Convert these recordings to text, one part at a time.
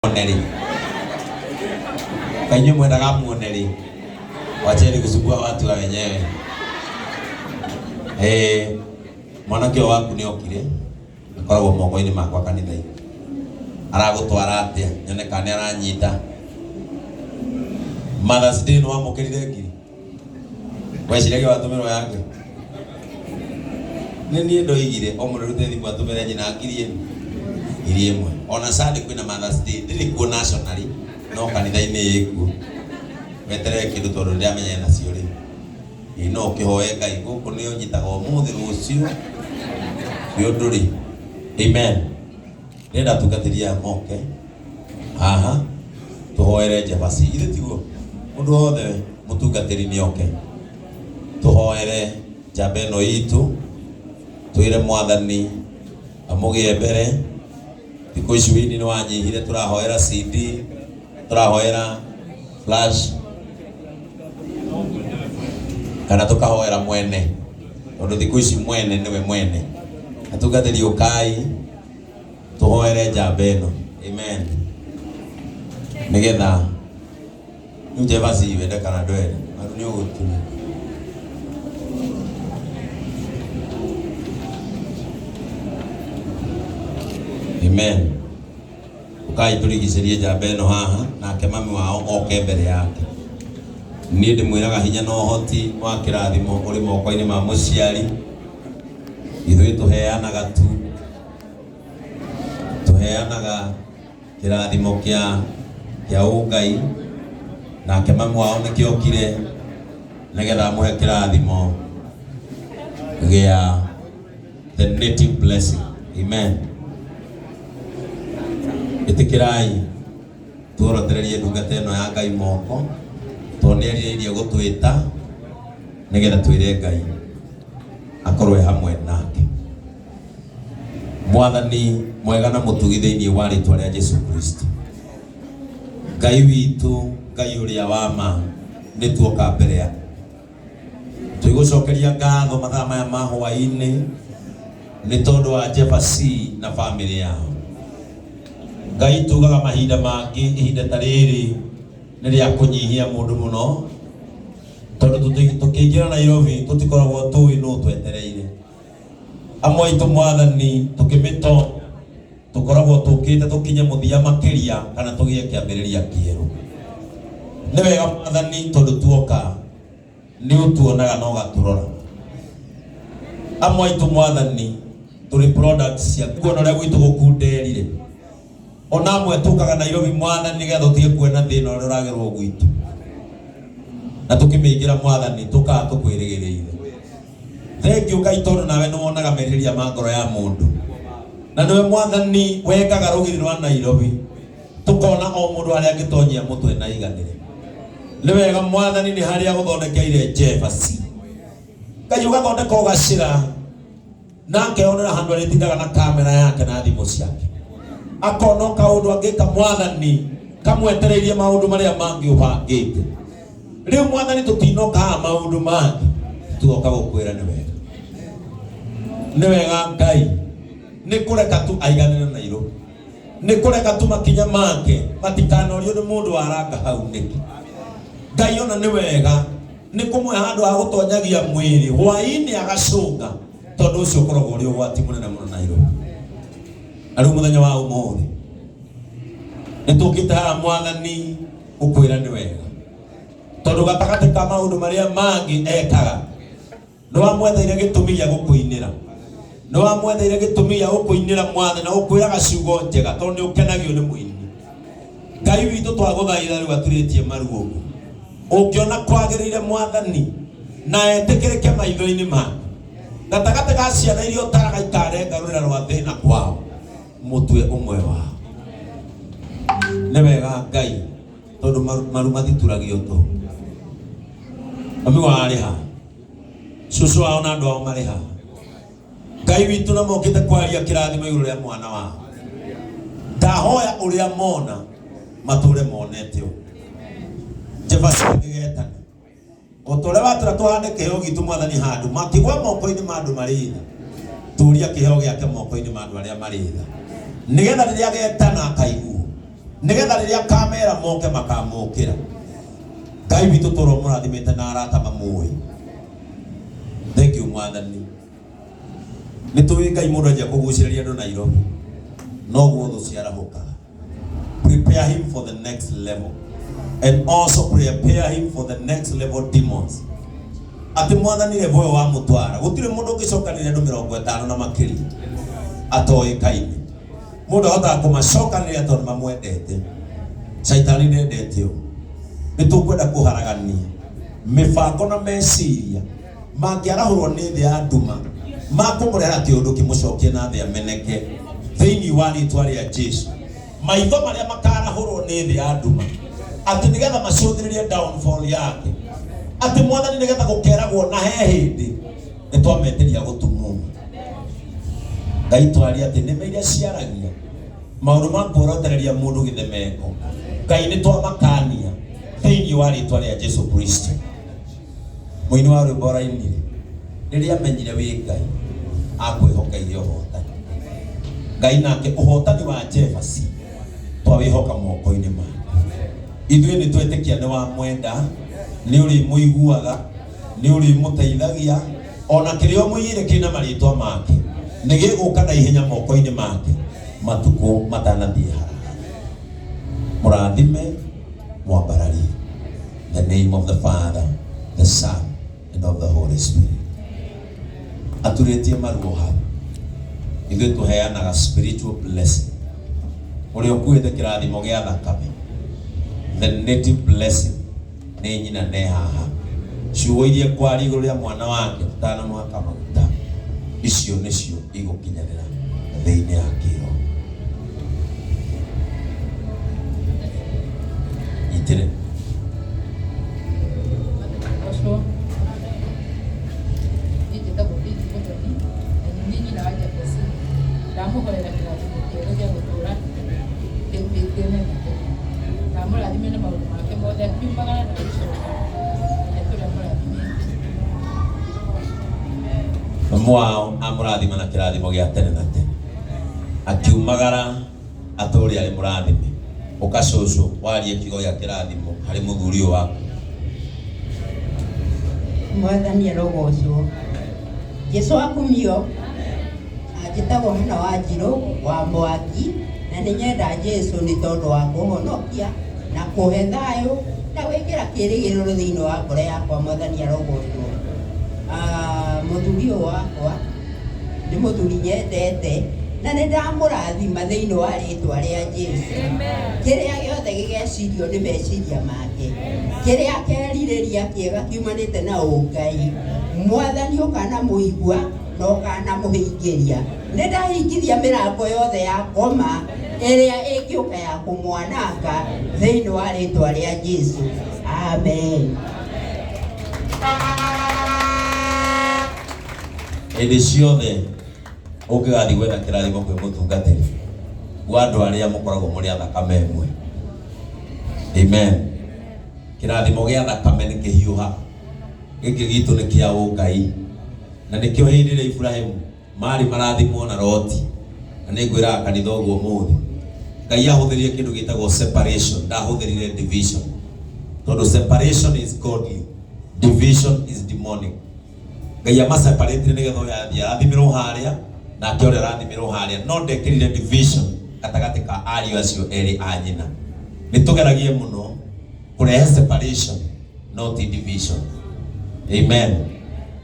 muoneri. Kainyo mwendaga muoneri. Wacheni kusumbua watu wa wenyewe. Mwanake waku ni okire. Akoragwo moko-ini makwa kanitha-ini. Aragutwara atia nyone kana aranyita. Mother's Day no amukirire ngiri. Wecirage watumirwo yake. Nini ndoigire o mundu rute thimu atumire nyina ngiri imwe. Ona Sunday kwina Mother's Day ndiri ku nationally no kanitha-ini yiku. Weterere kindu tondu ndiamenya nacio ri. Ino kihoe Ngai guku ni unyitaga umuthi rucio. Yoduri. Amen. Nenda tukatiria moke. Aha. Tuhoere Jebasi. Ile tiguo. Mundu wothe mutungatiri ni oke. Tuhoere Jabeno itu. Tuire Mwathani amugie mbere. Thikũ ici wini ni wanyihire turahoera CD. Turahoera flash. Kana tukahoera mwene. Tondu thikũ ici mwene niwe mwene. Atungatiri ukai. Tuhoere Jabeno. Amen. Nigetha Jebasi wende kana ndwere ni ugutumia. Amen. Ukai turigicirie Jabeno haha nake mami wao oke mbere yake. Ni ndimwiraga hinya no hoti wa kirathimo uri moko-ini ma muciari. Ithuĩ tuheanaga tu. Tuheanaga kirathimo kia Ngai. Nake mami wao nikiokire nigetha muhe kirathimo gia the native blessing. Amen. Itikirai tuorotererie ndungata ino ya Ngai moko tondu niaririe gutwita nigetha twire Ngai akorwe hamwe nake. Mwathani mwega na mutugi thiini wa ritwa ria Jesu Kristo. Ngai witu, Ngai uria wa ma, ni tuoka mbere ya tuigucokeria ngatho mathaa maya ma hwaini ni tondu wa Jebasi na family yao. Ngai tugaga mahinda mangi ihinda ta riri ni ria kunyihia mundu muno tondu tukiingira Nairobi tutikoragwo tui no twetereire. Amwe itu Mwathani tukimito tukoragwo tukite tukinye muthia makiria kana tugie kiambiriria kieru. Ni wega Mwathani tondu tuoka ni utuonaga no gaturora. Amwe itu Mwathani turi products cia kuona ria gwitu gukunderire. Ona amwe tukaga Nairobi Mwathani nigetha tutige kuona thina uria uragerwo gwitu. Na tukimiingira Mwathani tukaa tukwirigireire. Thank you Ngai tondu nawe no wonaga meriria ma ngoro ya mundu. Na niwe Mwathani wekaga rugiri rwa Nairobi. Tukona o mundu aria angitonyia mutwe na iganire. Ni wega Mwathani ni haria guthondekeire Jebasi. Ngai ugathondeka ugacira. Nake onera handu aritindaga na kamera yake na thimu ciake. Akona kaundu angika Mwathani kamwetereirie maundu maria mangi ubangite. Riu Mwathani tutinoka maundu mangi tuoka gukwira ni wega. Ni wega Ngai ni kureka tu aiganire na Nairobi. Ni kureka tu makinya make matikanorio ni mundu aranga hau niki. Ngai ona ni wega ni kumwe handu ha gutonyagia mwiri hwaini agacunga tondu ucio korogwo uri ugwati munene muno Nairobi. Ari muthenya wa umuthi nitukite ha Mwathani ukwira ni wega tondu gatagati ka maundu maria mangi ekaga no amwetheire gitumi gia gukuinira. No amwetheire gitumi gia gukuinira Mwathani na gukwiraga ciugo njega tondu ni ukenagio ni mwini. Ngai witu twaguthaitha riu aturitie maruo. Ungiona kwagirire Mwathani na etikirike maitho-ini ma gatagati ga ciana iria utaraga ikare ngarurira rwa thina kwao mutwe umwe wao. Ni wega Ngai tondu maru mathituragio tu. Ami wariha susu wao na andu ao mariha. Ngai witu na mokite kwaria kirathimo iguru ria mwana wao. Ndahoya uria mona mature monete o Jebasi ngigetana otore batura tuhande kiheo gitu Mwathani handu makigwa moko-ini ma andu maritha turia kiheo giake moko-ini ma andu aria maritha nigetha riria getana akaiguo nigetha riria kamera moke makamukira. Ngai witũ tũro mũrathimĩte na arata mamũĩ. Thank you Mwathani. Nĩtũĩ Ngai mũndũ anjia kũgucĩrĩria andũ Nairobi, noguo thũ ciarahũkaga. Prepare him for the next level, and also prepare him for the next level demons. Ati Mwathani level wa mũtwara gũtirĩ mũndũ ũngĩcokanĩrĩria andũ 50 na makĩria atoĩkaine. Mũndũ ahotaga kũmacokanĩrĩria tondũ mamwendete. Shaitani ndendete ũũ. Nĩtũkwenda kũharagania mĩbango na meciria mangĩarahũrwo nĩ thĩ ya nduma, makũmũrehera kĩũndũ kĩmũcokie na thĩ ameneke thĩinĩ wa rĩĩtwa rĩa Jesũ. Maitho marĩa makarahũrwo nĩ thĩ ya nduma atĩ nĩgetha macũthĩrĩrie downfall yake, atĩ Mwathani nĩgetha gũkeragwo na he hĩndĩ nĩtwameteria gũtumwo. Ngai twaria atĩ nĩme iria ciaragia maũndũ ma kuorotereria mũndũ gĩthemeko, Ngai nĩtwamakania thĩinĩ wa rĩĩtwa rĩa Jesũ Kristo. Mũini wa rwĩmbo arainire rĩrĩa amenyire wĩ Ngai akwĩhokeire ũhotani. Ngai nake ũhotani wa Jefasi twawĩhoka moko-inĩ make. Ithuĩ nĩtwetĩkia nĩ wa mwenda, nĩ ũrĩ mũiguaga, nĩ ũrĩ mũteithagia, ona kĩrĩa mũiyĩre kĩna marĩtwa make nĩgĩgũka na ihenya moko-inĩ make matukũ matanathiĩ haraya. Mũrathime mwambararie. The name of the Father, the Son, and of the Holy Spirit. Atũrĩtie maruo hau. Ithuĩ tũheanaga spiritual blessing. Ũrĩa ũkuĩte kĩrathimo gĩa thakame, the native blessing nĩ nyina ne haha. Ciugo iria kwari igũrũ rĩa mwana wake tũtanamũhaka maguta, icio nĩcio igũkinyanĩra thĩinĩ ya kĩro. Itire Mwao amurathima na kĩrathimo gĩa tene na tene, akiumagara atũũri arĩ mũrathime. Ũkacũcũ warie kiugo gĩa kĩrathimo harĩ mũthuri ũyũ waku. Mwathani arogocwo. Jesũ akumio njĩtagwo hana wa Njirũ wa Mwaki, na nĩnyenda Jesũ nĩ tondũ wa kũhonokia na kũhe thayũ na gwĩkĩra kĩĩrĩgĩrĩro thĩinĩ wa ngoro yakwa. Mwathani arogocwo. Mũthuri ũyũ wakwa nĩ mũthuri nyendete na nĩndamũrathima thĩinĩ wa rĩĩtwa rĩa Jesũ. Kĩrĩa gĩothe gĩgecirio nĩ meciria make, kĩrĩa kerirĩria kĩega kiumanĩte na ũngai, Mwathani ũkanamũigua na ũkanamũhingĩria. Nĩndahingithia mĩrango yothe ya ngoma ĩrĩa ĩngĩũka ya kũmwananga thĩinĩ wa rĩĩtwa rĩa Jesũ. Amen. Hĩndĩ ciothe ũngĩgathiĩ gwetha kĩrathimo kwĩ mũtungatĩri wa andũ arĩa mũkoragwo mũrĩ a thakame ĩmwe. Amen. Kĩrathimo gĩa thakame nĩ kĩhiũha, gĩkĩ gitũ nĩ kĩa ũngai, na nĩkĩo hĩndĩ ĩrĩa Ibrahimu marĩ marathimwo na Loti, na nĩngwĩraga kanitha ũguo ũmũthĩ, Ngai ahũthĩrire kĩndũ gĩtagwo separation, ndahũthĩrire division, tondũ separation is godly, division is demonic. Ngai amaseparate nĩgetha ũyũ athiĩ arathimirwo harĩa nake ũrĩa arathimirwo harĩa, no ndekĩrire division gatagatĩ ka ariũ acio erĩ a nyina. Nĩtũgeragie mũno kũrehe separation, not division. Amen.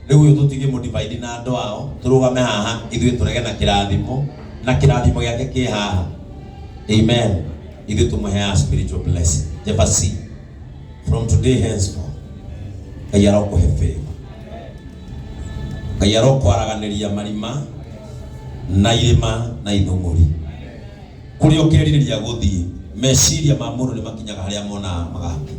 Rĩu ũyũ tũtige mũdivide na andũ ao, tũrũgame haha ithuĩ tũrege na kĩrathimo, na kĩrathimo gĩake kĩ haha. Amen. Ithuĩ tũmũheaga spiritual blessing. Jefasi, from today henceforth, Ngai arokũhe favor. Ngai arokwaraganĩria marima na irĩma na ithũngũri. Kũrĩa ũkerirĩria gũthiĩ, meciria ma mũndũ nĩ makinyaga harĩa monaga magaki.